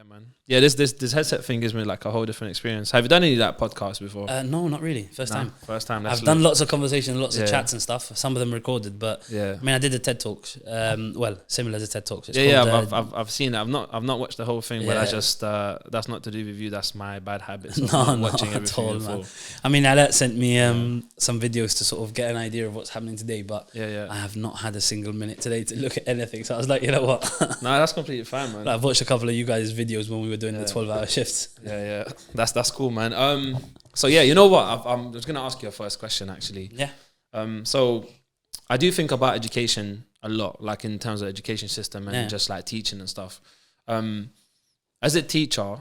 Yeah, man. Yeah, this headset thing gives me like a whole different experience. Have you done any of that podcasts before? No, not really. First time. First time. I've done lots of conversations, lots of chats and stuff. Some of them recorded, but I mean, I did the TED Talks. Well, similar to TED Talks. I've seen it. I've not watched the whole thing, but that's just that's not to do with you. That's my bad habits. No, not at all, man. I mean, Alette sent me some videos to sort of get an idea of what's happening today, but I have not had a single minute today to look at anything. So I was like, you know what? No, that's completely fine, man. Like, I've watched a couple of you guys' videos when we were doing the 12-hour shifts. Yeah. That's cool, man. So yeah, you know what? I'm just gonna ask you a first question, actually. Yeah. So I do think about education a lot, like in terms of education system and just like teaching and stuff. As a teacher,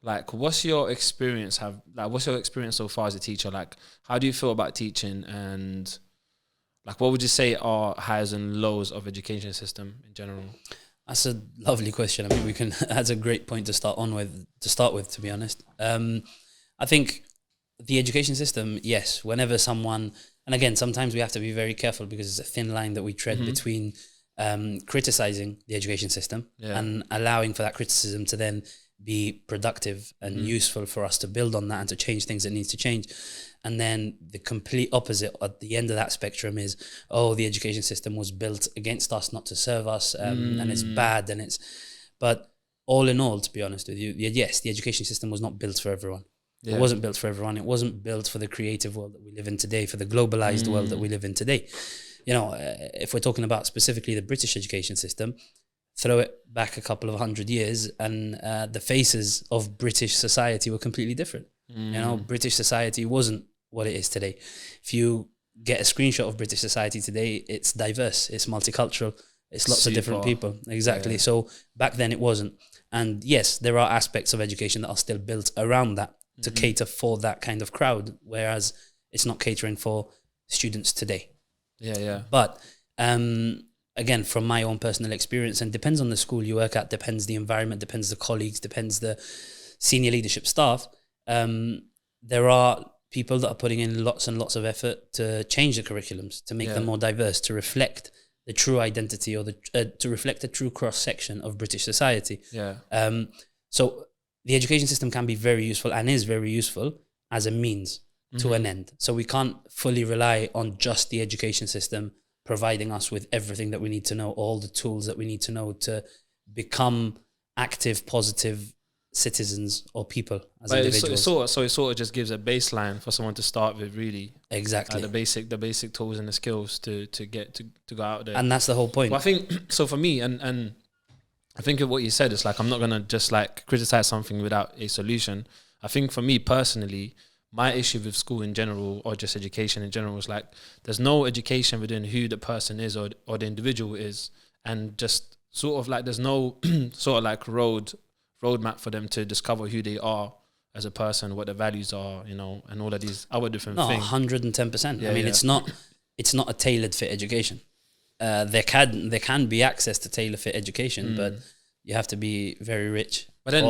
like, what's your experience? What's your experience so far as a teacher? Like, how do you feel about teaching, and like, what would you say are highs and lows of education system in general? That's a lovely question. I mean, that's a great point to start with, to be honest. I think the education system, yes, whenever someone, and again, sometimes we have to be very careful because it's a thin line that we tread between criticizing the education system and allowing for that criticism to then be productive and useful for us to build on that and to change things that needs to change. And then the complete opposite at the end of that spectrum is, the education system was built against us, not to serve us, and it's bad. But all in all, to be honest with you, yes, the education system was not built for everyone. Yeah. It wasn't built for everyone. It wasn't built for the creative world that we live in today, for the globalized world that we live in today. You know, if we're talking about specifically the British education system, throw it back a couple of 100 years and the faces of British society were completely different. You know, British society wasn't what it is today. If you get a screenshot of British society today, it's diverse, it's multicultural, it's lots of different people. Exactly. Yeah. So back then it wasn't. And yes, there are aspects of education that are still built around that to cater for that kind of crowd, whereas it's not catering for students today. Yeah. But again, from my own personal experience, and depends on the school you work at, depends the environment, depends the colleagues, depends the senior leadership staff. There are people that are putting in lots and lots of effort to change the curriculums, to make them more diverse, to reflect the true identity or to reflect the true cross-section of British society. Yeah. So the education system can be very useful and is very useful as a means to an end. So we can't fully rely on just the education system providing us with everything that we need to know, all the tools that we need to know to become active, positive citizens or people as individuals. It sort of just gives a baseline for someone to start with, really. Exactly. The basic tools and the skills to get to go out there. And that's the whole point. Well, I think so for me, and I think of what you said, it's like I'm not gonna just like criticize something without a solution. I think for me personally, my issue with school in general, or just education in general, is like there's no education within who the person is or the individual is, and just sort of like there's no sort of like roadmap for them to discover who they are as a person, what their values are, you know, and all of these other different things. 110%. I mean, it's not a tailored fit education. There can be access to tailor fit education, but you have to be very rich. But then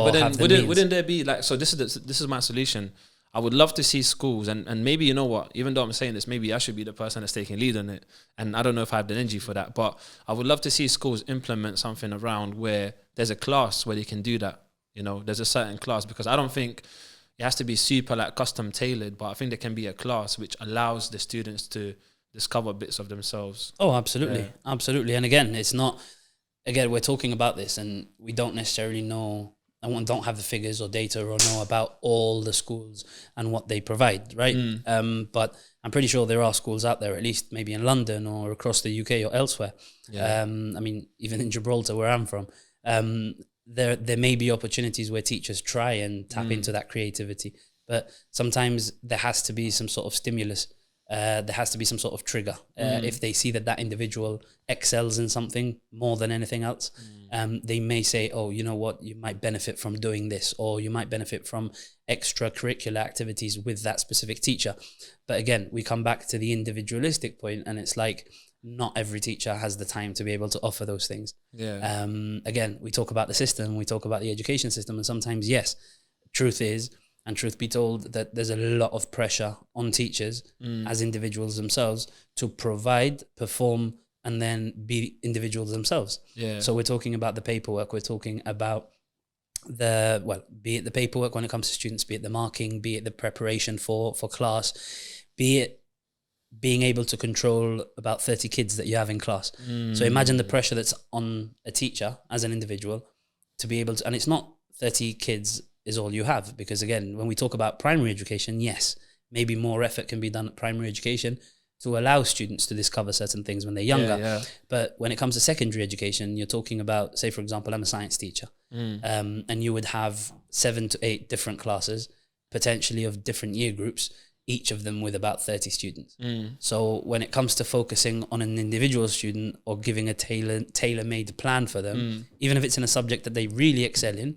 wouldn't there be like, so this is my solution. I would love to see schools, and maybe, you know what, even though I'm saying this, maybe I should be the person that's taking lead on it, and I don't know if I have the energy for that, but I would love to see schools implement something around where there's a class where they can do that. You know, there's a certain class, because I don't think it has to be super like custom tailored, but I think there can be a class which allows the students to discover bits of themselves. Oh, absolutely. Yeah. Absolutely. And again, we're talking about this and we don't necessarily know, and don't have the figures or data or know about all the schools and what they provide, right? But I'm pretty sure there are schools out there, at least maybe in London or across the UK or elsewhere. Yeah. I mean, even in Gibraltar, where I'm from, there may be opportunities where teachers try and tap into that creativity, but sometimes there has to be some sort of stimulus. There has to be some sort of trigger. If they see that individual excels in something more than anything else, they may say, oh, you know what, you might benefit from doing this, or you might benefit from extracurricular activities with that specific teacher. But again, we come back to the individualistic point, and it's like, not every teacher has the time to be able to offer those things. Yeah. Again, we talk about the system, we talk about the education system, and sometimes, yes, truth is, and truth be told, that there's a lot of pressure on teachers as individuals themselves to provide, perform, and then be individuals themselves. Yeah. So we're talking about the paperwork, we're talking about be it the paperwork when it comes to students, be it the marking, be it the preparation for class, be it being able to control about 30 kids that you have in class. So imagine the pressure that's on a teacher as an individual to be able to, and it's not 30 kids is all you have, because again, when we talk about primary education, yes, maybe more effort can be done at primary education to allow students to discover certain things when they're younger. But when it comes to secondary education, you're talking about, say, for example, I'm a science teacher, and you would have 7 to 8 different classes, potentially of different year groups, each of them with about 30 students. So when it comes to focusing on an individual student or giving a tailor-made plan for them, even if it's in a subject that they really excel in,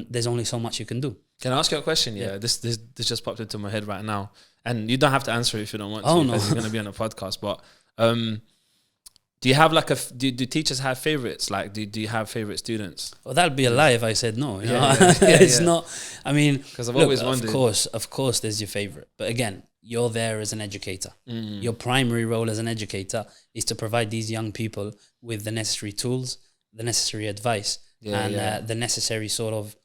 there's only so much you can do. Can I ask you a question? Yeah, this just popped into my head right now, and you don't have to answer it if you don't want to. Oh no, because you're going to be on a podcast. But do you have like do teachers have favorites? Like, do you have favorite students? Well, that'd be a lie if I said no. You know? It's not. I mean, because I've always wondered. Of course, there's your favorite. But again, you're there as an educator. Your primary role as an educator is to provide these young people with the necessary tools, the necessary advice, and the necessary sort of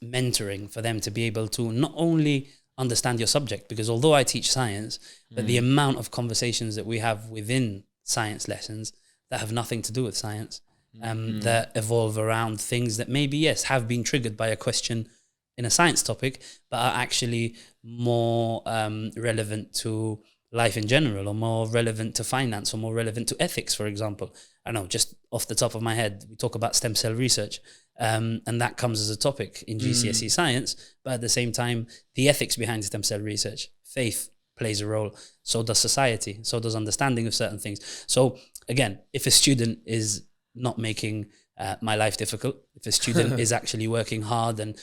mentoring for them to be able to not only understand your subject, because although I teach science, but the amount of conversations that we have within science lessons that have nothing to do with science, that evolve around things that maybe, yes, have been triggered by a question in a science topic, but are actually more relevant to life in general, or more relevant to finance, or more relevant to ethics, for example. I know, just off the top of my head, we talk about stem cell research, and that comes as a topic in GCSE science, but at the same time, the ethics behind stem cell research, faith plays a role, so does society, so does understanding of certain things. So again, if a student is not making my life difficult, if a student is actually working hard, and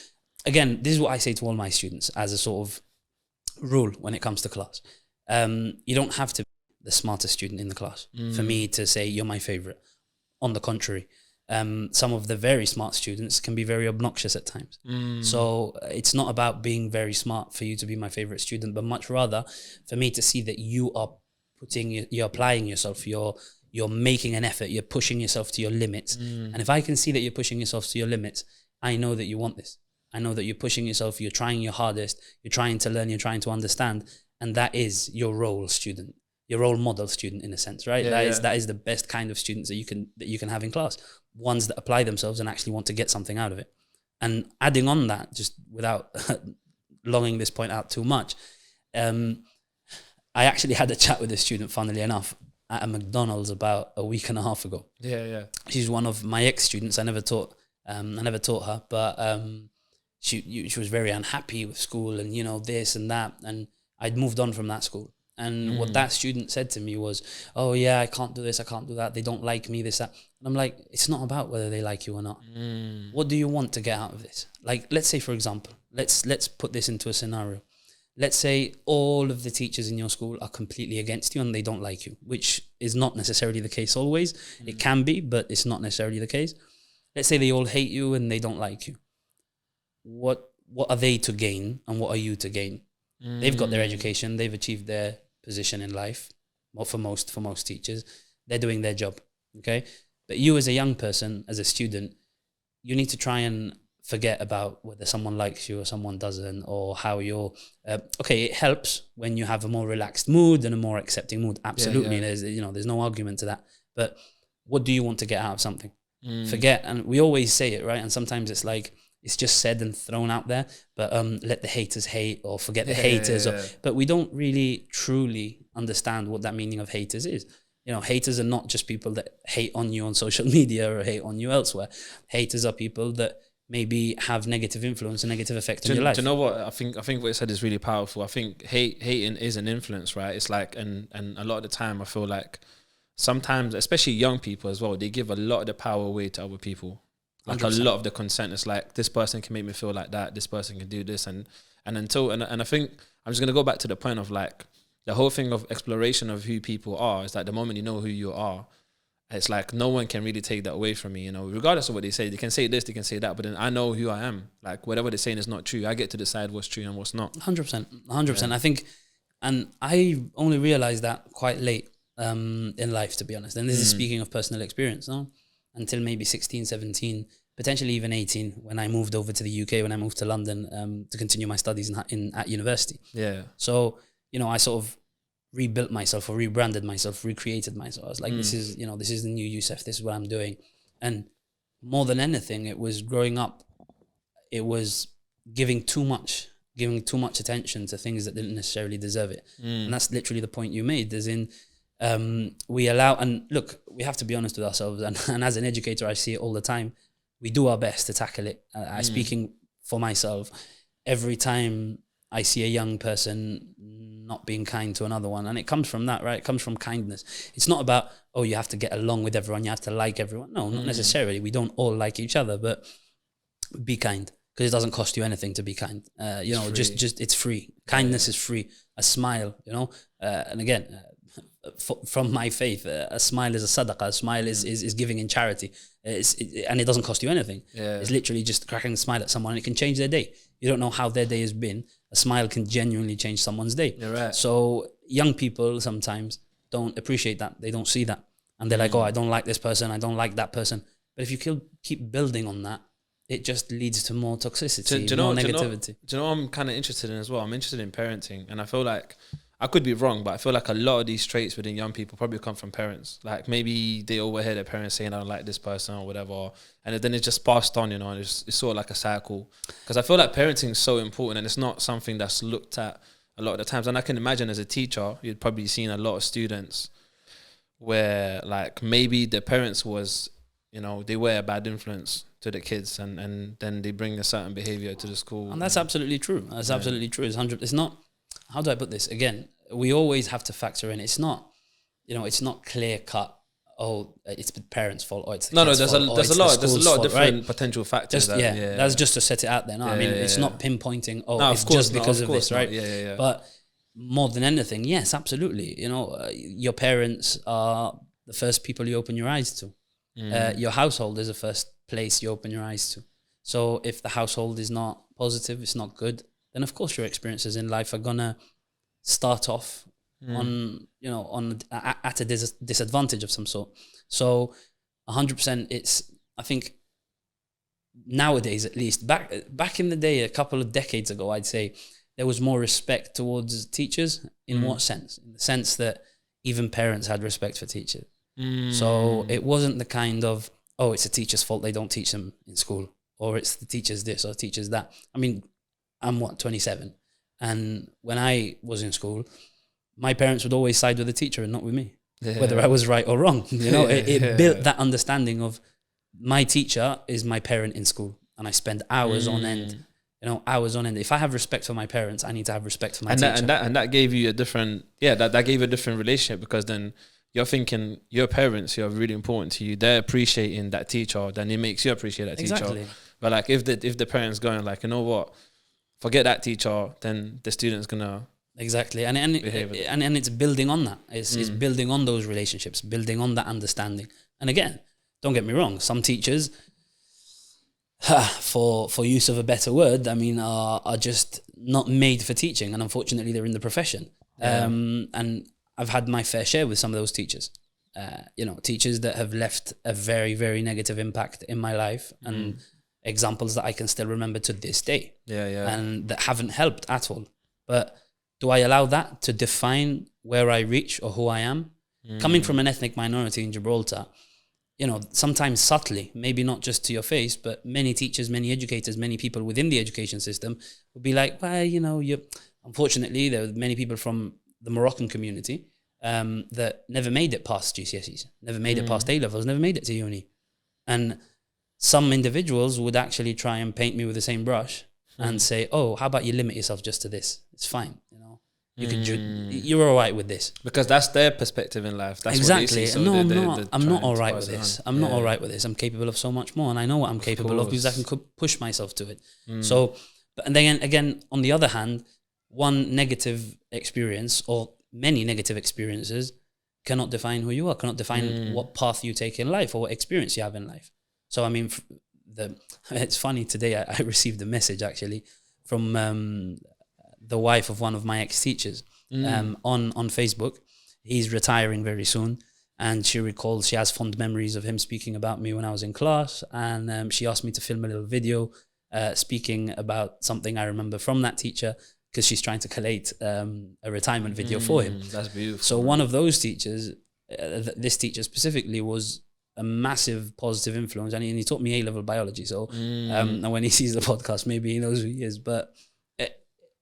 again, this is what I say to all my students as a sort of rule when it comes to class. You don't have to be the smartest student in the class for me to say you're my favorite. On the contrary, some of the very smart students can be very obnoxious at times. So it's not about being very smart for you to be my favorite student, but much rather for me to see that you are you're applying yourself, you're making an effort, you're pushing yourself to your limits. And if I can see that you're pushing yourself to your limits, I know that you want this. I know that you're pushing yourself, you're trying your hardest, you're trying to learn, you're trying to understand. And that is your role student, your role model student in a sense, right? That is the best kind of students that you can have in class. Ones that apply themselves and actually want to get something out of it. And adding on that, just without longing this point out too much, I actually had a chat with a student, funnily enough, at a McDonald's about a week and a half ago. She's one of my ex-students. I never taught her, but she was very unhappy with school, and this and that, and I'd moved on from that school. And what that student said to me was, oh yeah, I can't do this, I can't do that, they don't like me, this, that. And I'm like, it's not about whether they like you or not. What do you want to get out of this? Like, let's say, for example, let's put this into a scenario. Let's say all of the teachers in your school are completely against you and they don't like you, which is not necessarily the case always. It can be, but it's not necessarily the case. Let's say they all hate you and they don't like you. What are they to gain and what are you to gain? They've got their education, they've achieved their position in life. Well, for most teachers, they're doing their job. Okay, but you as a young person, as a student, you need to try and forget about whether someone likes you or someone doesn't, or how you're. Okay, it helps when you have a more relaxed mood and a more accepting mood. Absolutely, there's no argument to that. But what do you want to get out of something? Forget, and we always say it, right? And sometimes it's like, it's just said and thrown out there, but let the haters hate, or forget the haters. But we don't really truly understand what that meaning of haters is. Haters are not just people that hate on you on social media or hate on you elsewhere. Haters are people that maybe have negative influence and negative effect on your life. Do you know what? I think what you said is really powerful. I think hating is an influence, right? It's like, and a lot of the time I feel like sometimes, especially young people as well, they give a lot of the power away to other people. Like 100%. A lot of the consent is like, this person can make me feel like that, this person can do this, and I think I'm just gonna go back to the point of like the whole thing of exploration of who people are. It's like the moment you know who you are, it's like no one can really take that away from me, regardless of what they say. They can say this, they can say that, but then I know who I am. Like whatever they're saying is not true. I get to decide what's true and what's not. 100%. I think, and I only realized that quite late in life, to be honest. And this is speaking of personal experience, no? Until maybe 16, 17, potentially even 18 when I moved over to the UK, when I moved to London to continue my studies at university. Yeah. So, I sort of rebuilt myself or rebranded myself, recreated myself. I was like, this is the new Youssef, this is what I'm doing. And more than anything, it was growing up, it was giving too much attention to things that didn't necessarily deserve it. And that's literally the point you made, as in we allow, and look, we have to be honest with ourselves, and as an educator, I see it all the time. We do our best to tackle it. I speaking for myself, every time I see a young person not being kind to another one, and it comes from that, right? It comes from kindness. It's not about, you have to get along with everyone, you have to like everyone. No, not necessarily. We don't all like each other, but be kind, because it doesn't cost you anything to be kind. Just it's free. Kindness is free. A smile, and again, from my faith, a smile is a sadaqah. A smile is giving in charity. And it doesn't cost you anything. Yeah. It's literally just cracking a smile at someone, and it can change their day. You don't know how their day has been. A smile can genuinely change someone's day. You're right. So young people sometimes don't appreciate that. They don't see that. And they're like, I don't like this person. I don't like that person. But if you keep building on that, it just leads to more toxicity, more negativity. Do you know what I'm kind of interested in as well? I'm interested in parenting. And I feel like, I could be wrong, but I feel like a lot of these traits within young people probably come from parents. Like maybe they overhear their parents saying, I don't like this person or whatever. And then it's just passed on, and it's sort of like a cycle. Because I feel like parenting is so important, and it's not something that's looked at a lot of the times. And I can imagine as a teacher, you'd probably seen a lot of students where like maybe their parents was, they were a bad influence to the kids, and then they bring a certain behavior to the school. And that's absolutely true. That's absolutely true. It's not, how do I put this? Again, we always have to factor in. It's not, it's not clear cut. It's the parents' fault. It's the kid's fault. There's a lot of different potential factors. That's just to set it out there. No, I mean, it's not pinpointing. It's just because of this, right? Yeah. But more than anything, yes, absolutely. Your parents are the first people you open your eyes to. Your household is the first place you open your eyes to. So if the household is not positive, it's not good, then of course your experiences in life are gonna start off at a disadvantage of some sort. So 100%, it's, I think nowadays, at least, back in the day, a couple of decades ago, I'd say there was more respect towards teachers. In what sense? In the sense that even parents had respect for teachers. So it wasn't the kind of, it's a teacher's fault, they don't teach them in school, or it's the teacher's this or teacher's that. I mean, I'm 27, and when I was in school, my parents would always side with the teacher and not with me, whether I was right or wrong. It built that understanding of my teacher is my parent in school, and I spend hours on end. Hours on end. If I have respect for my parents, I need to have respect for my teacher. And that gave you a different, that gave you a different relationship, because then you're thinking your parents who are really important to you, they're appreciating that teacher, then it makes you appreciate that Exactly. teacher. But like if the parents going like, you know what, forget that teacher, then the student's gonna exactly, and it's building on that. It's building on those relationships, building on that understanding. And again, don't get me wrong, some teachers, for use of a better word, I mean, are just not made for teaching, and unfortunately, they're in the profession. And I've had my fair share with some of those teachers. Teachers that have left a very, very negative impact in my life, and examples that I can still remember to this day. And that haven't helped at all. But do I allow that to define where I reach or who I am? Coming from an ethnic minority in Gibraltar, sometimes subtly, maybe not just to your face, but many teachers, many educators, many people within the education system would be like, well, unfortunately, there are many people from the Moroccan community that never made it past GCSEs, never made it past A-levels, never made it to uni. And some individuals would actually try and paint me with the same brush and say, how about you limit yourself just to this? It's fine, you're all right with this. Because that's their perspective in life. That's exactly. What they see, so I'm not all right with this. I'm not all right with this. I'm capable of so much more, and I know what I'm capable of because I can push myself to it. So, and then again, on the other hand, one negative experience or many negative experiences cannot define who you are, cannot define what path you take in life or what experience you have in life. So, I mean, it's funny, today I received a message actually from the wife of one of my ex-teachers on Facebook. He's retiring very soon. And she recalls she has fond memories of him speaking about me when I was in class. And she asked me to film a little video speaking about something I remember from that teacher, because she's trying to collate a retirement video for him. That's beautiful. So one of those teachers, this teacher specifically, was a massive positive influence, and he taught me A-level biology. So and when he sees the podcast, maybe he knows who he is. But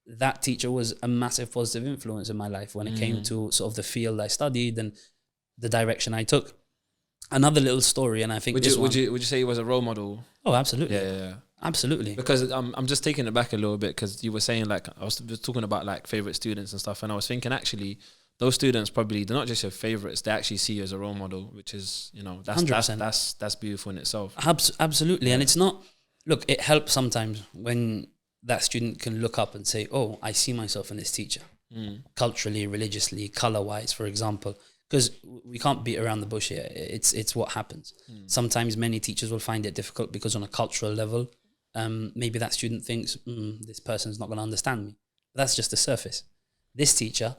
that teacher was a massive positive influence in my life when it came to sort of the field I studied and the direction I took. Another little story, and I think would you say he was a role model? Oh, absolutely. Yeah. Absolutely. Because I'm just taking it back a little bit, because you were saying, like, I was talking about like favorite students and stuff, and I was thinking actually those students probably, they're not just your favorites, they actually see you as a role model, which is, you know, that's beautiful in itself. Absolutely. And it's not, look, it helps sometimes when that student can look up and say, oh, I see myself in this teacher, culturally, religiously, color-wise, for example. Because we can't beat around the bush here. It's what happens. Sometimes many teachers will find it difficult because on a cultural level, maybe that student thinks, this person's not going to understand me. But that's just the surface. This teacher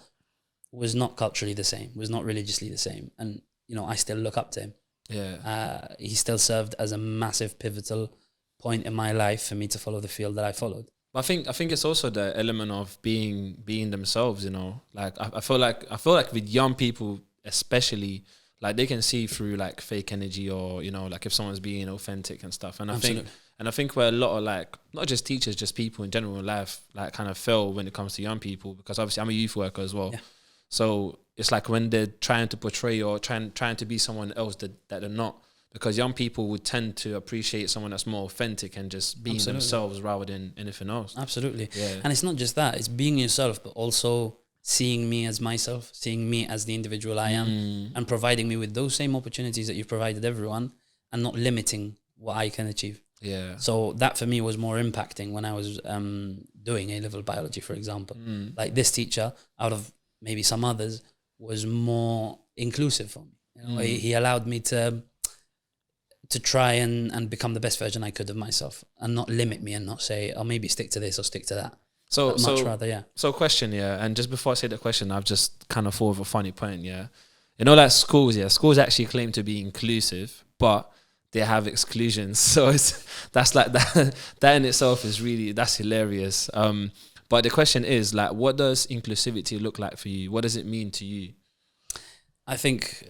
was not culturally the same, was not religiously the same. And, you know, I still look up to him. Yeah. He still served as a massive pivotal point in my life for me to follow the field that I followed. I think it's also the element of being themselves, you know. Like I feel like with young people especially, like they can see through like fake energy, or, you know, like if someone's being authentic and stuff. And I think where a lot of, like, not just teachers, just people in general in life, like kind of fail when it comes to young people, because obviously I'm a youth worker as well. Yeah. So it's like when they're trying to portray or trying to be someone else that they're not, because young people would tend to appreciate someone that's more authentic and just being themselves rather than anything else. Absolutely. Yeah. And it's not just that, it's being yourself, but also seeing me as myself, seeing me as the individual I am, and providing me with those same opportunities that you've provided everyone, and not limiting what I can achieve. Yeah. So that for me was more impacting when I was doing A-level biology, for example. Like this teacher, out of maybe some others, was more inclusive for me. You know, he allowed me to try and become the best version I could of myself, and not limit me and not say, oh, maybe stick to this or stick to that. So much rather, yeah. So question, yeah, and just before I say the question, I've just kind of thought of a funny point, yeah. You know, like schools actually claim to be inclusive, but they have exclusions. So that's like that in itself is really, that's hilarious. But the question is, like, what does inclusivity look like for you? What does it mean to you? I think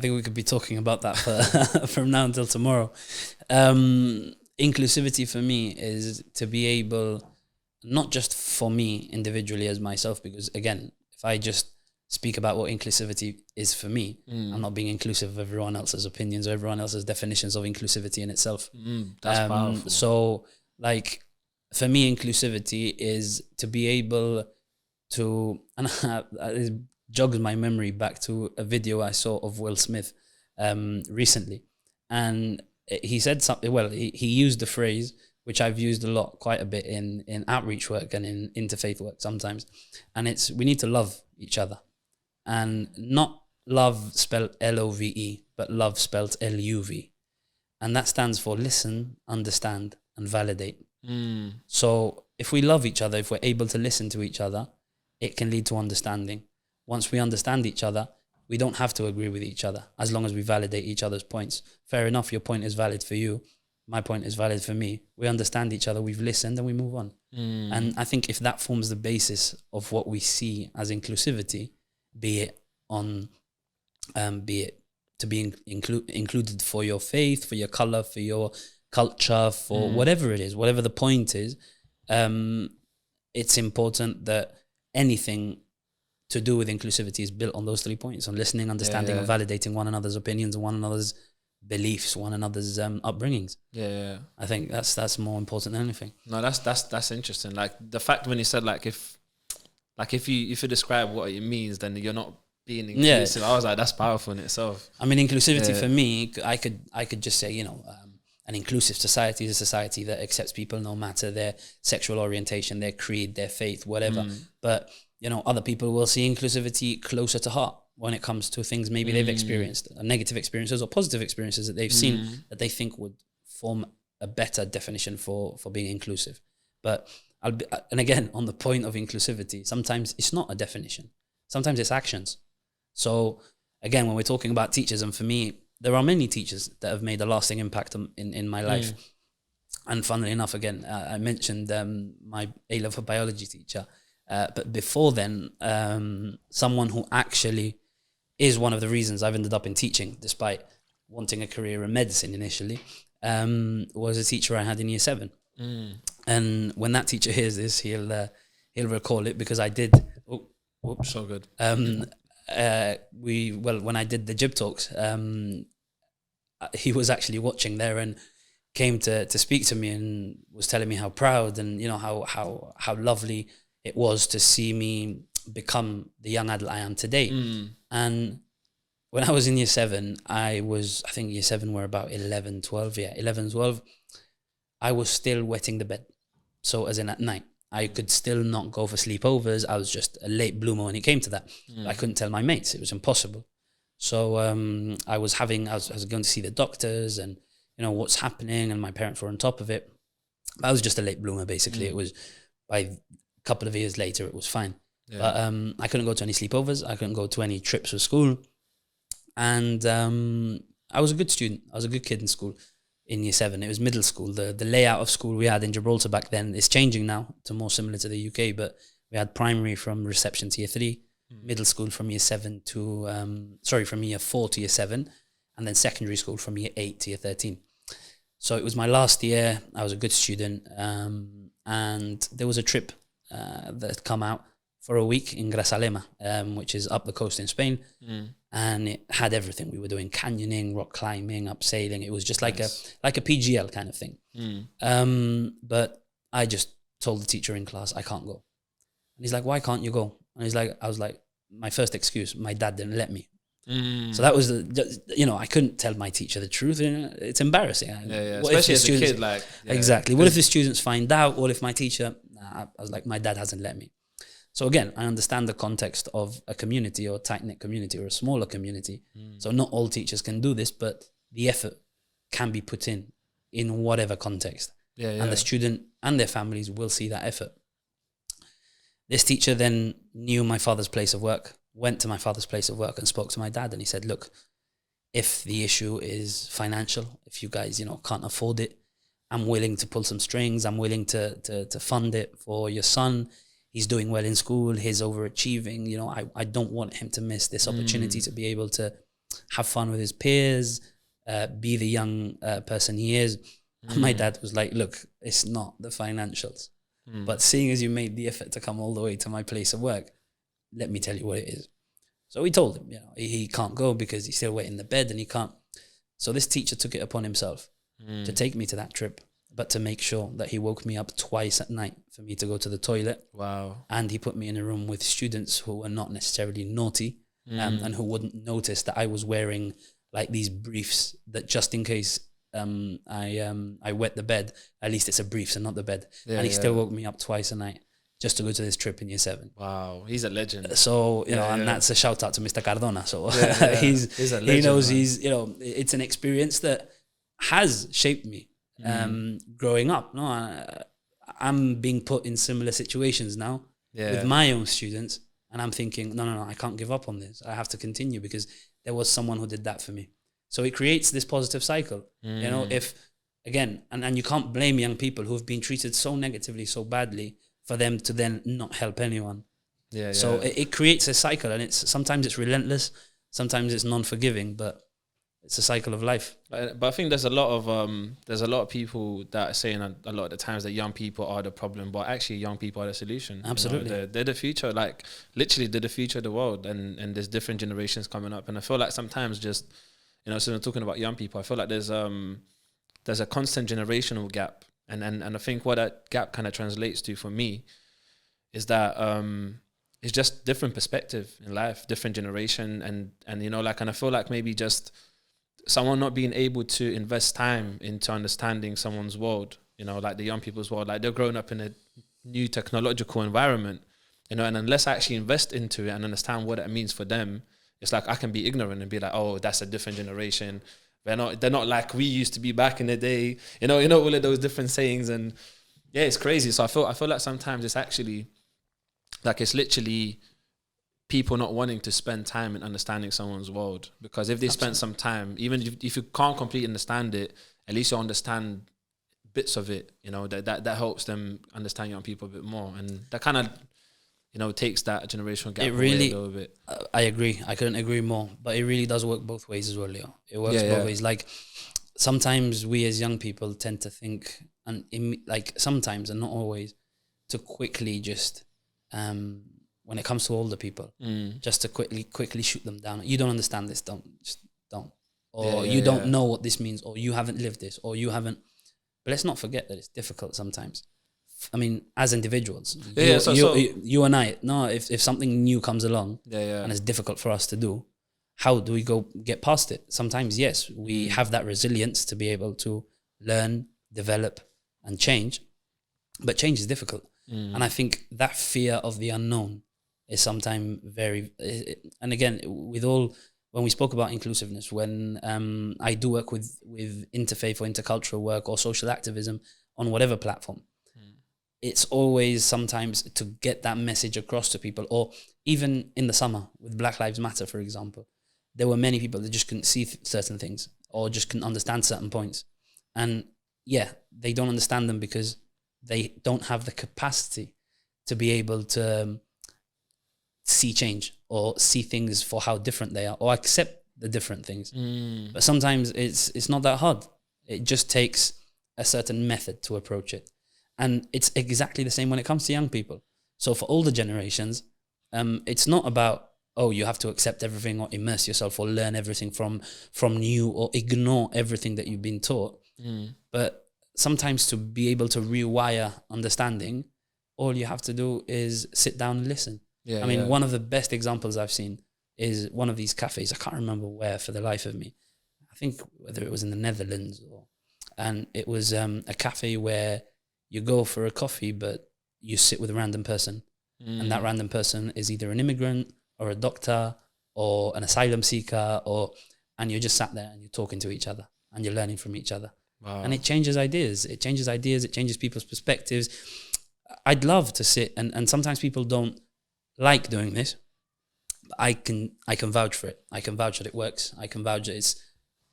we could be talking about that from now until tomorrow. Inclusivity for me is to be able, not just for me individually as myself, because again, if I just speak about what inclusivity is for me, I'm not being inclusive of everyone else's opinions or everyone else's definitions of inclusivity in itself. That's powerful. So, like, for me, inclusivity is to be able to, and it jogs my memory back to a video I saw of Will Smith recently, and he said something. Well, he used the phrase, which I've used a lot, quite a bit in outreach work and in interfaith work sometimes, and it's, we need to love each other, and not love spelled Love, but love spelled Luv, and that stands for listen, understand, and validate. So if we love each other, if we're able to listen to each other, it can lead to understanding. Once we understand each other, we don't have to agree with each other, as long as we validate each other's points. Fair enough, your point is valid for you, my point is valid for me. We understand each other, we've listened, and we move on. And I think if that forms the basis of what we see as inclusivity, be it to be included for your faith, for your color, for your culture, for whatever it is, whatever the point is, it's important that anything to do with inclusivity is built on those 3 points: on listening, understanding, and validating one another's opinions and one another's beliefs, one another's upbringings. I think that's more important than anything. No, that's interesting. Like the fact when you said if you describe what it means, then you're not being inclusive. I was like, that's powerful in itself. I mean, inclusivity for me, I could just say, you know, an inclusive society is a society that accepts people no matter their sexual orientation, their creed, their faith, whatever. But, you know, other people will see inclusivity closer to heart when it comes to things maybe they've experienced, negative experiences or positive experiences that they've seen that they think would form a better definition for being inclusive. But and again, on the point of inclusivity, sometimes it's not a definition. Sometimes it's actions. So again, when we're talking about teachers, and for me, there are many teachers that have made a lasting impact in my life. And funnily enough, again, I mentioned my A-level biology teacher. But before then, someone who actually is one of the reasons I've ended up in teaching, despite wanting a career in medicine initially, was a teacher I had in year 7. And when that teacher hears this, he'll recall it, because I did. So good. When I did the Gib Talks, he was actually watching there and came to speak to me and was telling me how proud and how lovely it was to see me become the young adult I am today. And when I was in year 7, I think year 7 were about 11, 12. Yeah, 11, 12. I was still wetting the bed. So as in at night, I could still not go for sleepovers. I was just a late bloomer when it came to that. I couldn't tell my mates. It was impossible. So I was going to see the doctors and, what's happening, and my parents were on top of it. I was just a late bloomer, basically. It was, by a couple of years later, it was fine. Yeah. But I couldn't go to any sleepovers. I couldn't go to any trips with school. And I was a good student. I was a good kid in school in year 7. It was middle school. The layout of school we had in Gibraltar back then is changing now to more similar to the UK, but we had primary from reception to year 3, middle school from year 7 to, from year 4 to year 7, and then secondary school from year 8 to year 13. So it was my last year. I was a good student. And there was a trip that had come out for a week in Grazalema, which is up the coast in Spain. And it had everything. We were doing canyoning, rock climbing, abseiling. It was just like a PGL kind of thing. But I just told the teacher in class, I can't go. And he's like, why can't you go? And I was like, my first excuse, my dad didn't let me. So that was I couldn't tell my teacher the truth. It's embarrassing. Especially as a kid, exactly. What if the students find out? What if my teacher? I was like, my dad hasn't let me. So again, I understand the context of a community or a tight-knit community or a smaller community. So not all teachers can do this, but the effort can be put in whatever context. And the student and their families will see that effort. This teacher then knew my father's place of work, went to my father's place of work and spoke to my dad. And he said, look, if the issue is financial, if you guys, can't afford it, I'm willing to pull some strings. I'm willing to fund it for your son. He's doing well in school. He's overachieving. I don't want him to miss this opportunity to be able to have fun with his peers, be the young person he is. And my dad was like, look, it's not the financials. But seeing as you made the effort to come all the way to my place of work, let me tell you what it is. So we told him, he can't go because he's still wet in the bed and he can't. So this teacher took it upon himself to take me to that trip, but to make sure that he woke me up twice at night for me to go to the toilet. Wow. And he put me in a room with students who were not necessarily naughty and who wouldn't notice that I was wearing like these briefs that just in case I wet the bed, at least it's a briefs and not the bed. And he still woke me up twice a night just to go to this trip in year 7. Wow, he's a legend. So, that's a shout out to Mr. Cardona. So he's a legend, he knows man. It's an experience that has shaped me growing up. I'm being put in similar situations now with my own students, and I'm thinking, no, I can't give up on this. I have to continue because there was someone who did that for me. So it creates this positive cycle. If again, and you can't blame young people who have been treated so negatively, so badly, for them to then not help anyone. So it creates a cycle, and sometimes it's relentless, sometimes it's non-forgiving, but it's a cycle of life. But I think there's a lot of people that are saying a lot of the times that young people are the problem, but actually young people are the solution. Absolutely. They're the future, like literally they're the future of the world, and there's different generations coming up. And I feel like sometimes just, so we're talking about young people, I feel like there's a constant generational gap. And I think what that gap kind of translates to for me is that it's just different perspective in life, different generation, and I feel like maybe just someone not being able to invest time into understanding someone's world, like the young people's world, like they're growing up in a new technological environment, and unless I actually invest into it and understand what it means for them, it's like I can be ignorant and be like, oh, that's a different generation. They're not like we used to be back in the day, all of those different sayings, and it's crazy. So I feel like sometimes it's actually like it's literally people not wanting to spend time in understanding someone's world, because if they spend some time, even if you can't completely understand it, at least you understand bits of it, you know, that helps them understand young people a bit more, and that kind of, you know, takes that generational gap away a little bit. I agree. I couldn't agree more. But it really does work both ways as well, Leo. It works both ways. Like, sometimes we as young people tend to think, and like sometimes and not always, to quickly just when it comes to older people, just to quickly shoot them down. You don't understand this, don't. Or you don't know what this means, or you haven't lived this, or you haven't. But let's not forget that it's difficult sometimes. I mean, as individuals, you and I, if something new comes along and it's difficult for us to do, how do we get past it? Sometimes, yes, we have that resilience to be able to learn, develop, and change. But change is difficult. And I think that fear of the unknown is sometimes and again, when we spoke about inclusiveness, when I do work with interfaith or intercultural work or social activism on whatever platform, it's always sometimes to get that message across to people. Or even in the summer with Black Lives Matter, for example, there were many people that just couldn't see certain things or just couldn't understand certain points. And they don't understand them because they don't have the capacity to be able to see change or see things for how different they are or accept the different things. But sometimes it's not that hard. It just takes a certain method to approach it. And it's exactly the same when it comes to young people. So for older generations, it's not about, you have to accept everything or immerse yourself or learn everything from new or ignore everything that you've been taught. But sometimes to be able to rewire understanding, all you have to do is sit down and listen. I mean, one of the best examples I've seen is one of these cafes. I can't remember where for the life of me. I think whether it was in the Netherlands and it was a cafe where you go for a coffee, but you sit with a random person. And that random person is either an immigrant or a doctor or an asylum seeker, and you're just sat there and you're talking to each other and you're learning from each other. Wow. And it changes ideas. It changes people's perspectives. I'd love to sit, and sometimes people don't like doing this. I can vouch for it. I can vouch that it works. I can vouch that it's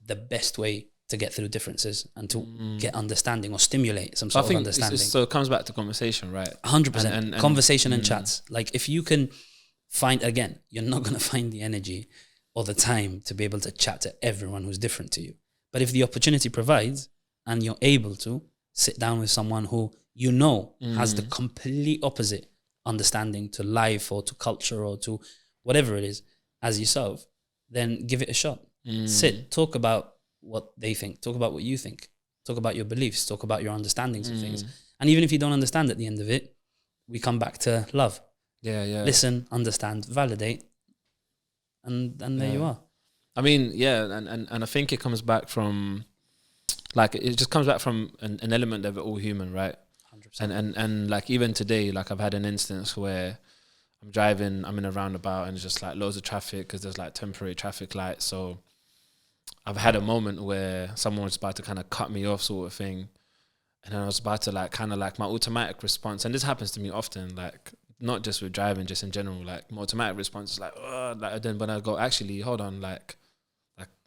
the best way to get through differences and to get understanding or stimulate some sort of understanding. So it comes back to conversation, right? 100%. And conversation and chats. Like, if you can find, again, you're not going to find the energy or the time to be able to chat to everyone who's different to you. But if the opportunity provides and you're able to sit down with someone who you know has the complete opposite understanding to life or to culture or to whatever it is as yourself, then give it a shot. Sit, talk about what they think, talk about what you think, talk about your beliefs, talk about your understandings of things. And even if you don't understand at the end of it, we come back to love. Listen, understand, validate, and there you are. I mean, and I think it comes back from, like, it just comes back from an element of it all human, right? 100%. And like, even today, like, I've had an instance where I'm driving, I'm in a roundabout and it's just like loads of traffic because there's like temporary traffic lights. So I've had a moment where someone was about to kind of cut me off, sort of thing. And then I was about to like, kind of like my automatic response, and this happens to me often, like not just with driving, just in general, like my automatic response is like, then when I go, actually, hold on, like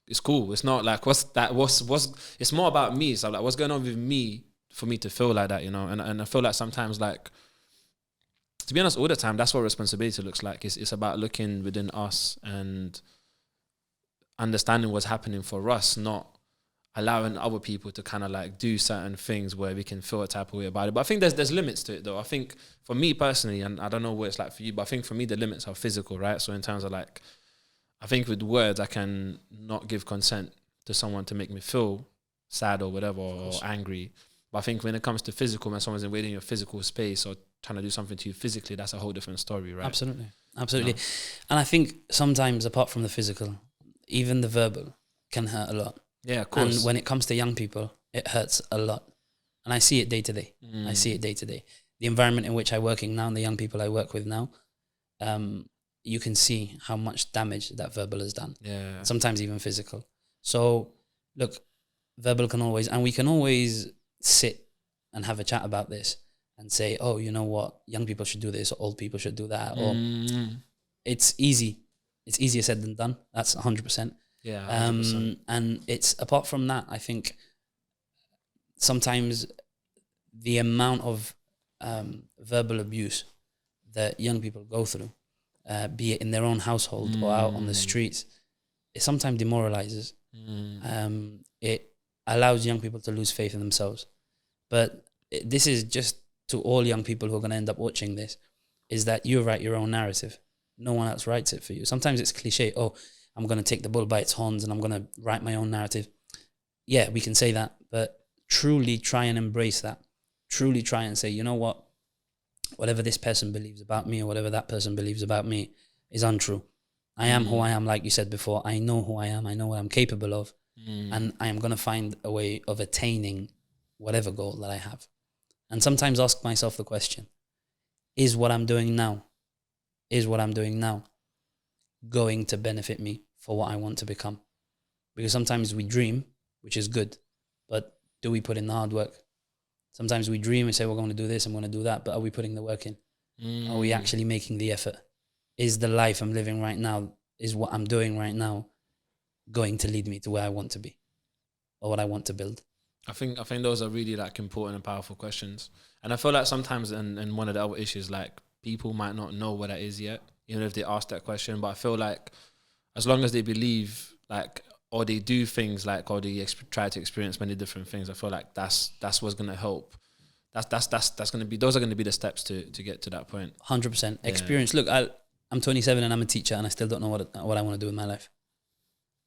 it's cool. It's not like, it's more about me. So like, what's going on with me for me to feel like that, you know? And I feel like sometimes, like, to be honest, all the time, that's what responsibility looks like. It's about looking within us and understanding what's happening for us, not allowing other people to kind of like do certain things where we can feel a type of way about it. But I think there's limits to it, though. I think for me personally, and I don't know what it's like for you, but I think for me the limits are physical, right? So in terms of like, I think with words I can not give consent to someone to make me feel sad or whatever or angry. But I think when it comes to physical, when someone's invading your physical space or trying to do something to you physically, that's a whole different story, right? Absolutely. You know? And I think sometimes, apart from the physical, even the verbal can hurt a lot. Yeah, of course. And when it comes to young people, it hurts a lot. And I see it day to day. The environment in which I'm working now and the young people I work with now, you can see how much damage that verbal has done. Yeah. Sometimes even physical. So, look, verbal can always, and we can always sit and have a chat about this and say, oh, you know what, young people should do this or old people should do that. Or it's easy. It's easier said than done. That's 100%. Yeah, 100%. And it's apart from that, I think sometimes the amount of verbal abuse that young people go through, be it in their own household or out on the streets, it sometimes demoralizes. It allows young people to lose faith in themselves. But this is just to all young people who are going to end up watching this, is that you write your own narrative. No one else writes it for you. Sometimes it's cliche. Oh, I'm going to take the bull by its horns and I'm going to write my own narrative. Yeah, we can say that, but truly try and embrace that. Truly try and say, you know what? Whatever this person believes about me or whatever that person believes about me is untrue. I am who I am, like you said before. I know who I am. I know what I'm capable of. And I am going to find a way of attaining whatever goal that I have. And sometimes ask myself the question, is what I'm doing now going to benefit me for what I want to become? Because sometimes we dream, which is good, but do we put in the hard work? Sometimes we dream and say, we're going to do this, I'm going to do that, but are we putting the work in? Are we actually making the effort? Is the life I'm living right now, is what I'm doing right now going to lead me to where I want to be or what I want to build? I think those are really like important and powerful questions. And I feel like sometimes in one of the other issues, like people might not know what that is yet, even if they ask that question. But I feel like as long as they believe, like, or they do things like, or they try to experience many different things, I feel like that's what's gonna help. That's gonna be, those are gonna be the steps to get to that point. 100% experience. Look, I'm 27 and I'm a teacher and I still don't know what I want to do in my life.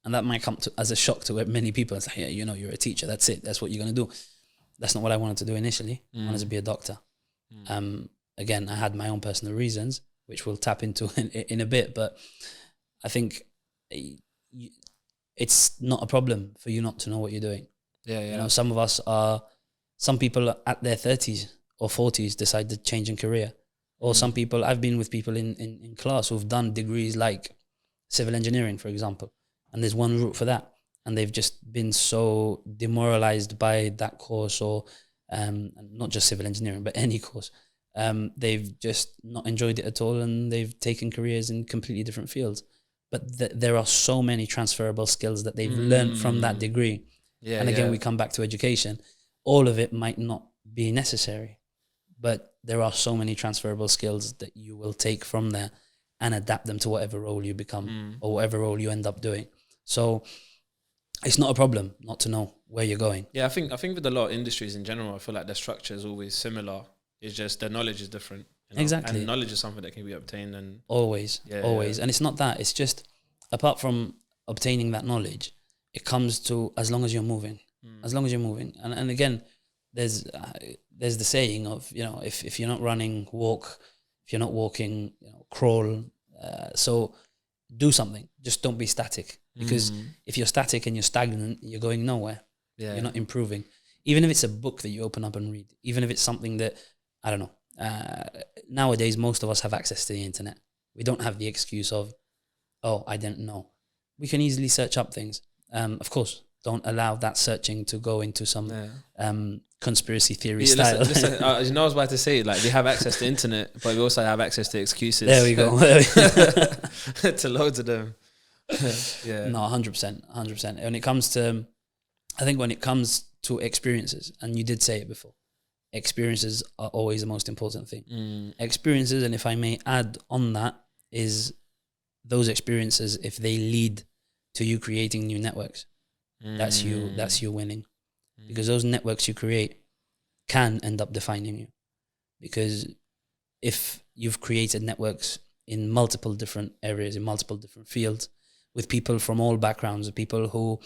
And that might come as a shock to many people. It's like, yeah, you're a teacher. That's it. That's what you're going to do. That's not what I wanted to do initially. I wanted to be a doctor. Again, I had my own personal reasons, which we'll tap into in a bit. But I think it's not a problem for you not to know what you're doing. Yeah. You know, some people at their 30s or 40s decide to change in career. Or some people, I've been with people in class who've done degrees like civil engineering, for example. And there's one route for that. And they've just been so demoralized by that course, or not just civil engineering, but any course. They've just not enjoyed it at all, and they've taken careers in completely different fields. But there are so many transferable skills that they've learned from that degree. Yeah, and again, we come back to education. All of it might not be necessary, but there are so many transferable skills that you will take from there and adapt them to whatever role you become or whatever role you end up doing. So it's not a problem not to know where you're going. Yeah, I think with a lot of industries in general, I feel like the structure is always similar. It's just the knowledge is different. You know? Exactly. And knowledge is something that can be obtained. And always. And it's not that. It's just, apart from obtaining that knowledge, it comes to as long as you're moving. As long as you're moving. And again, there's the saying of, you know, if you're not running, walk. If you're not walking, you know, crawl. So do something. Just don't be static. Because if you're static and you're stagnant, you're going nowhere. Yeah. You're not improving. Even if it's a book that you open up and read, even if it's something that, I don't know, nowadays most of us have access to the internet. We don't have the excuse of, oh, I didn't know. We can easily search up things. Of course, don't allow that searching to go into some conspiracy theory style. Listen, you know, I was about to say, like, they have access to internet, but we also have access to excuses. There we go. To loads of them. Yeah. No, 100%. When it comes to, I think when it comes to experiences, and you did say it before, experiences are always the most important thing. Experiences, and if I may add on that, is those experiences, if they lead to you creating new networks, that's you winning. Because those networks you create can end up defining you. Because if you've created networks in multiple different areas, in multiple different fields, with people from all backgrounds, with people who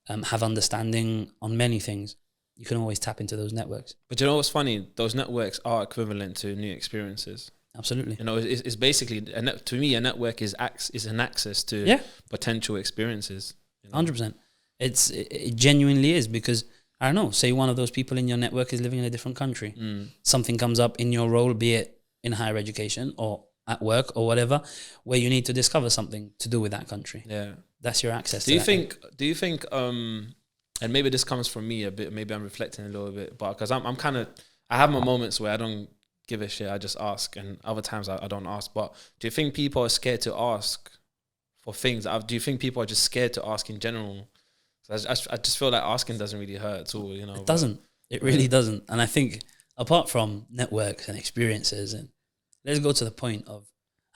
have understanding on many things, you can always tap into those networks. But you know what's funny? Those networks are equivalent to new experiences. Absolutely. You know, it's basically, to me, a network is an access to potential experiences. You know? 100%. It genuinely is, because, I don't know, say one of those people in your network is living in a different country. Something comes up in your role, be it in higher education or at work or whatever, where you need to discover something to do with that country. Yeah. That's your access. Do you think, and maybe this comes from me a bit, maybe I'm reflecting a little bit, but because I'm kind of, I have my moments where I don't give a shit. I just ask, and other times I don't ask. But do you think people are scared to ask for things? Do you think people are just scared to ask in general? So I just feel like asking doesn't really hurt at all. You know, it doesn't. It really doesn't. And I think apart from networks and experiences, and let's go to the point of,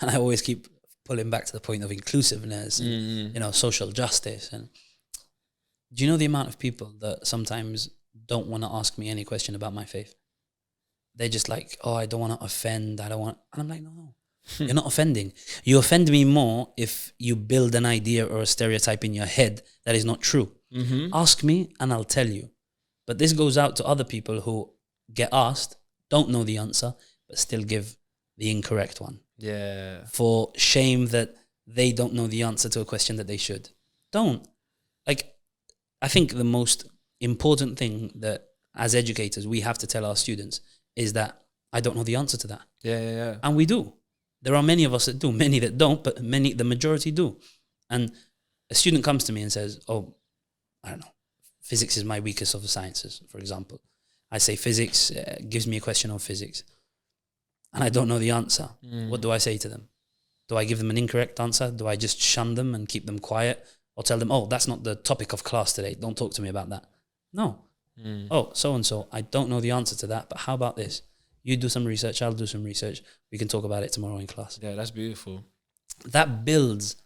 and I always keep pulling back to the point of inclusiveness and, you know, social justice. And do you know the amount of people that sometimes don't want to ask me any question about my faith? They're just like, oh, I don't want to offend. I don't want, and I'm like, no, you're not offending. You offend me more if you build an idea or a stereotype in your head that is not true. Ask me and I'll tell you. But this goes out to other people who get asked, don't know the answer, but still give the incorrect one. Yeah. For shame that they don't know the answer to a question that they should. Don't. Like, I think the most important thing that as educators we have to tell our students is that I don't know the answer to that. Yeah. And we do. There are many of us that do, many that don't, but the majority do. And a student comes to me and says, oh, I don't know, physics is my weakest of the sciences, for example. I say physics gives me a question on physics and I don't know the answer. What do I say to them? Do I give them an incorrect answer? Do I just shun them and keep them quiet? Or tell them, oh, that's not the topic of class today. Don't talk to me about that. No. Oh, so-and-so, I don't know the answer to that, but how about this? You do some research, I'll do some research. We can talk about it tomorrow in class. Yeah, that's beautiful. That builds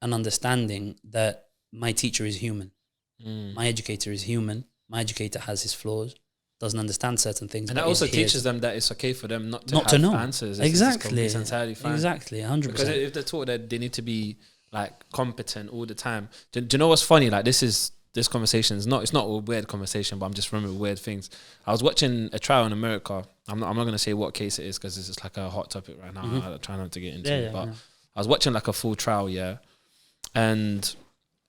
an understanding that my teacher is human. My educator is human. My educator has his flaws, doesn't understand certain things. And that also teaches them that it's okay for them not to have know answers. Exactly. It's entirely fine. Exactly, 100%. Because if they're taught that they need to be like competent all the time. Do you know what's funny? Like this conversation is it's not a weird conversation, but I'm just remembering weird things. I was watching a trial in America. I'm not going to say what case it is because it's just like a hot topic right now. I try not to get into it, but I was watching like a full trial, and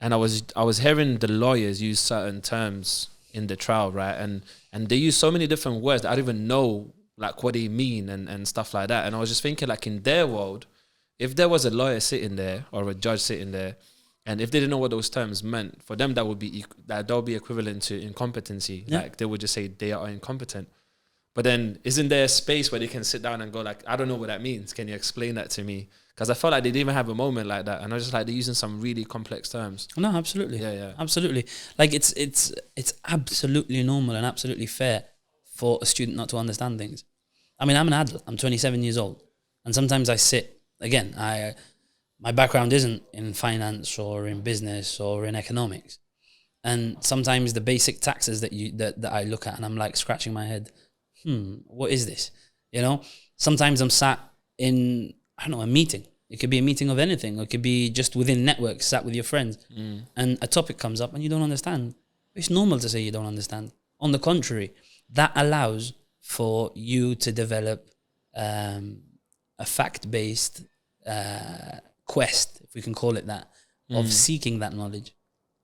I was hearing the lawyers use certain terms in the trial, right? And they use so many different words that I don't even know like what they mean and stuff like that. And I was just thinking, like, in their world, if there was a lawyer sitting there or a judge sitting there, and if they didn't know what those terms meant, for them that would be equivalent to incompetency. Yeah. Like they would just say they are incompetent. But then isn't there a space where they can sit down and go like, I don't know what that means. Can you explain that to me? Because I felt like they didn't even have a moment like that. And I was just like, they're using some really complex terms. No, absolutely. Yeah. Absolutely. Like it's absolutely normal and absolutely fair for a student not to understand things. I mean, I'm an adult. I'm 27 years old. And sometimes I sit, again, my background isn't in finance or in business or in economics. And sometimes the basic taxes that I look at and I'm like scratching my head, what is this? You know, sometimes I'm sat in, I don't know, a meeting. It could be a meeting of anything. Or it could be just within networks, sat with your friends. And a topic comes up and you don't understand. It's normal to say you don't understand. On the contrary, that allows for you to develop a fact-based quest, if we can call it that, of seeking that knowledge,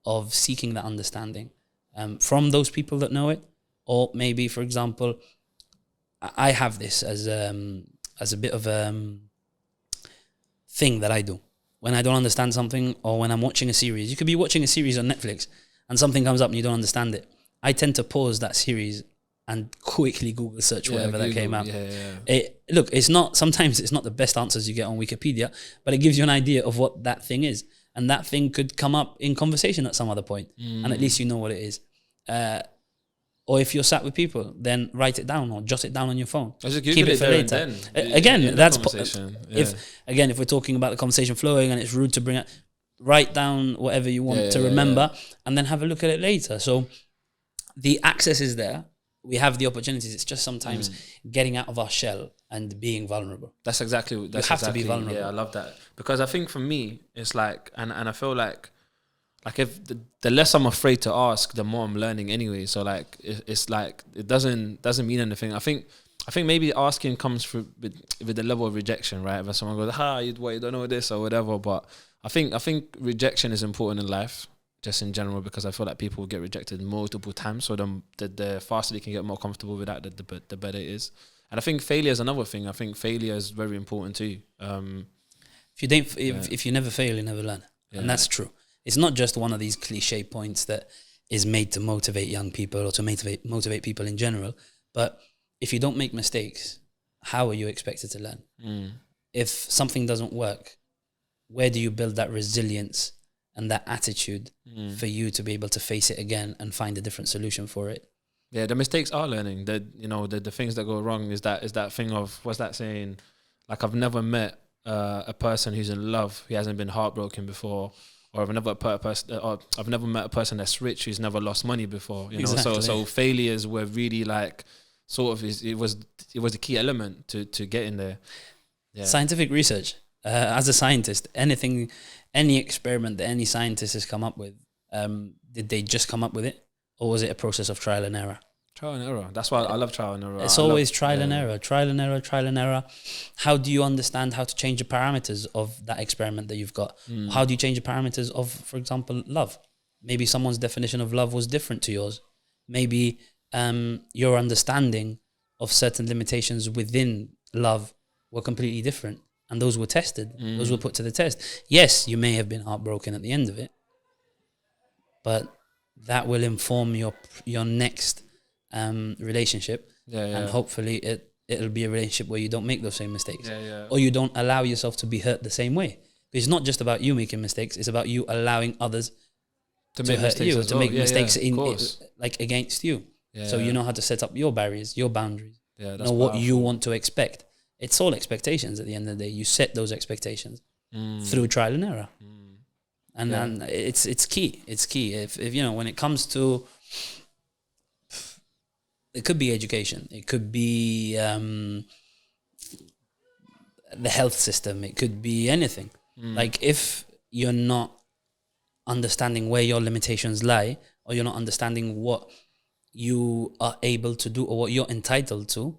of seeking that understanding from those people that know it. Or maybe, for example, I have this as a bit of a thing that I do. When I don't understand something or when I'm watching a series, you could be watching a series on Netflix and something comes up and you don't understand it. I tend to pause that series and quickly Google search whatever that came out. Look, sometimes it's not the best answers you get on Wikipedia, but it gives you an idea of what that thing is. And that thing could come up in conversation at some other point. And at least you know what it is. Or if you're sat with people, then write it down or jot it down on your phone. Keep it for later. Again, that's if we're talking about the conversation flowing and it's rude to bring it, write down whatever you want to remember and then have a look at it later. So the access is there. We have the opportunities. It's just sometimes getting out of our shell and being vulnerable. That's exactly. You have to be vulnerable. Yeah, I love that because I think for me, it's like, and I feel like if the less I'm afraid to ask, the more I'm learning anyway. So like, it's like it doesn't mean anything. I think maybe asking comes with the level of rejection, right? If someone goes, you don't know this or whatever. But I think rejection is important in life. Just in general, because I feel like people get rejected multiple times. So the faster they can get more comfortable with that, the better it is. And I think failure is another thing. I think failure is very important too. If you never fail, you never learn. And that's true. It's not just one of these cliche points that is made to motivate young people or to motivate people in general. But if you don't make mistakes, how are you expected to learn? Mm. If something doesn't work, where do you build that resilience and that attitude for you to be able to face it again and find a different solution for it? Yeah, the mistakes are learning. The things that go wrong is that thing of, what's that saying? Like, I've never met a person who's in love who hasn't been heartbroken before, or I've never met a person that's rich who's never lost money before. You know, Exactly. so failures were really like sort of it was the key element to getting there. Yeah. Scientific research. As a scientist, any experiment that any scientist has come up with, did they just come up with it, or was it a process of trial and error? Trial and error. That's why I love trial and error. It's always trial and error, trial and error, trial and error. How do you understand how to change the parameters of that experiment that you've got? How do you change the parameters of, for example, love? Maybe someone's definition of love was different to yours. Maybe your understanding of certain limitations within love were completely different, and those were tested. Those were put to the test. Yes, you may have been heartbroken at the end of it, but that will inform your next relationship, and hopefully it'll be a relationship where you don't make those same mistakes, or you don't allow yourself to be hurt the same way. It's not just about you making mistakes; it's about you allowing others to hurt you, to make mistakes like against you. So you know how to set up your barriers, your boundaries. That's know what you want to expect. It's all expectations at the end of the day. You set those expectations through trial and error. And it's key. It's key. If you know, when it comes to, it could be education, it could be the health system, it could be anything. Like, if you're not understanding where your limitations lie, or you're not understanding what you are able to do or what you're entitled to,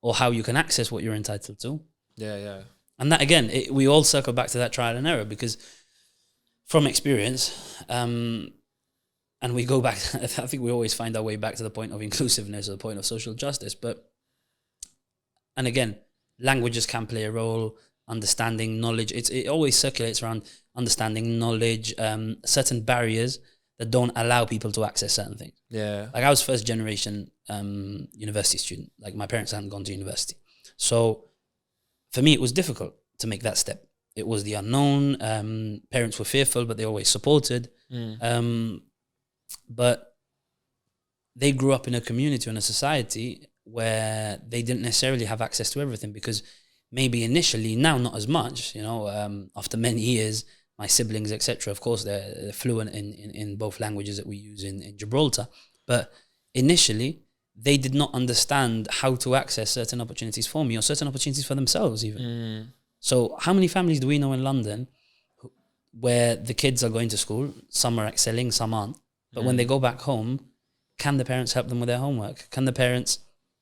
or how you can access what you're entitled to. And that, again, we all circle back to that trial and error, because from experience, and we go back, I think we always find our way back to the point of inclusiveness or the point of social justice. And again, languages can play a role, understanding, knowledge. It always circulates around understanding, knowledge, certain barriers that don't allow people to access certain things. Like, I was first generation university student. Like, my parents hadn't gone to university. So for me, it was difficult to make that step. It was the unknown. Parents were fearful, but they always supported. But they grew up in a community, in a society where they didn't necessarily have access to everything, because maybe initially, now not as much, you know, after many years, my siblings, etc., of course, they're fluent in both languages that we use in Gibraltar. But initially, they did not understand how to access certain opportunities for me, or certain opportunities for themselves even. So how many families do we know in London where the kids are going to school, some are excelling, some aren't, but when they go back home, can the parents help them with their homework? Can the parents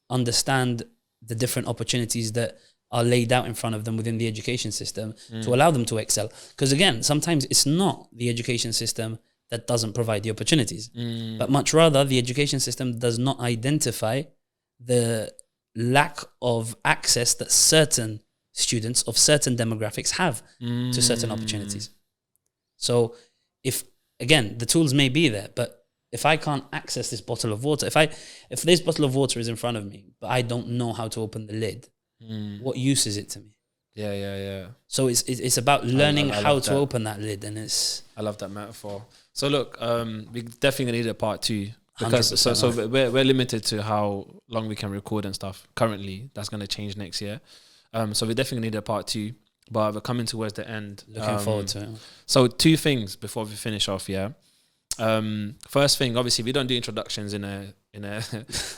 understand the different opportunities that are laid out in front of them within the education system to allow them to excel? Because again, sometimes it's not the education system that doesn't provide the opportunities, but much rather the education system does not identify the lack of access that certain students of certain demographics have to certain opportunities. So if, again, the tools may be there, but if I can't access this bottle of water, if this bottle of water is in front of me, but I don't know how to open the lid, what use is it to me? So it's about learning how to open that lid, and I love that metaphor. So look, we definitely need a part 2, because so we're limited to how long we can record and stuff. Currently, that's going to change next year. So we definitely need a part 2, but we're coming towards the end. Looking forward to it. So 2 things before we finish off. First thing, obviously, we don't do introductions in a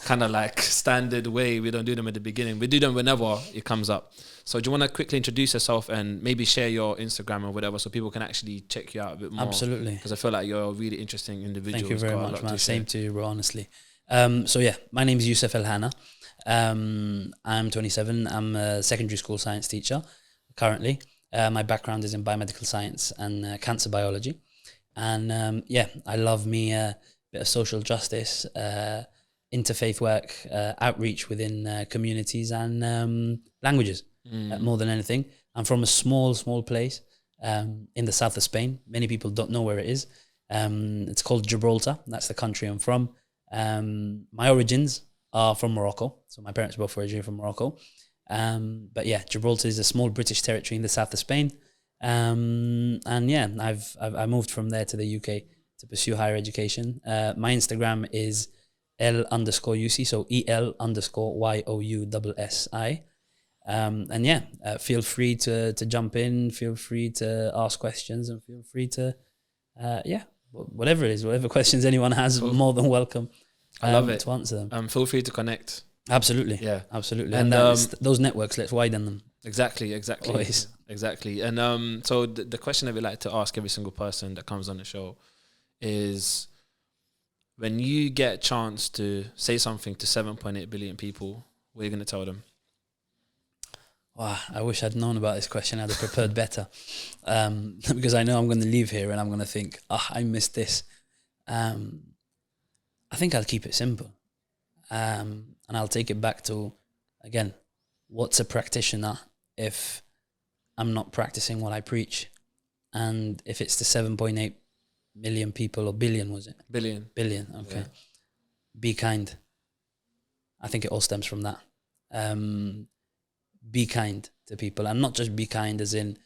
kind of like standard way. We don't do them at the beginning. We do them whenever it comes up. So do you want to quickly introduce yourself and maybe share your Instagram or whatever, so people can actually check you out a bit more? Absolutely. Because I feel like you're a really interesting individual. Thank you very much, man. Same to you, bro, honestly. So yeah, my name is Youssef El Hana. I'm 27. I'm a secondary school science teacher currently. My background is in biomedical science and cancer biology. And I love me a bit of social justice, interfaith work, outreach within communities and languages, more than anything. I'm from a small place in the south of Spain. Many people don't know where it is. It's called Gibraltar. That's the country I'm from. My origins are from Morocco. So my parents both were originally from Morocco. But yeah, Gibraltar is a small British territory in the south of Spain. And yeah, I moved from there to the UK to pursue higher education. My Instagram is el_UC, so EL_YOUSSI. And yeah, feel free to jump in, feel free to ask questions, and feel free to, whatever it is, whatever questions anyone has, more than welcome. I love it to answer them. Feel free to connect. Absolutely, yeah, absolutely. And those networks, let's widen them. Exactly. Always. Exactly. And so the question that we like to ask every single person that comes on the show is, when you get a chance to say something to 7.8 billion people, what are you going to tell them? Wow, I wish I'd known about this question. I'd have prepared better, because I know I'm going to leave here and I'm going to think, I missed this. I think I'll keep it simple, and I'll take it back to, again, what's a practitioner if I'm not practicing what I preach? And if it's to 7.8 million people, or billion, was it? Billion, okay. Yeah. Be kind. I think it all stems from that. Be kind to people, and not just be kind as in,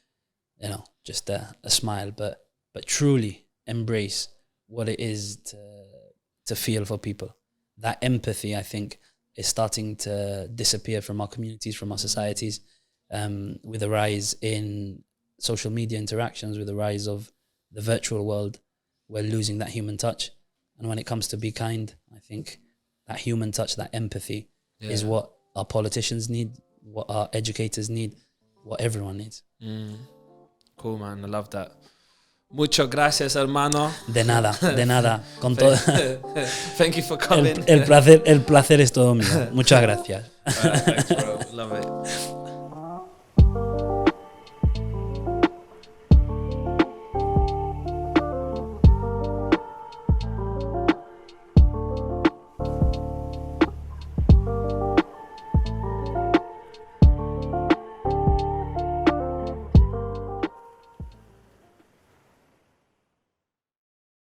just a smile, but truly embrace what it is to feel for people. That empathy, I think, is starting to disappear from our communities, from our societies, with the rise in social media interactions, with the rise of the virtual world. We're losing that human touch. And when it comes to be kind, I think that human touch, that empathy, is what our politicians need, what our educators need, what everyone needs. Cool, man. I love that. Muchas gracias, hermano. De nada. Con todo. Thank you for coming. El placer es todo mío. Muchas gracias. Thanks, bro. Love it.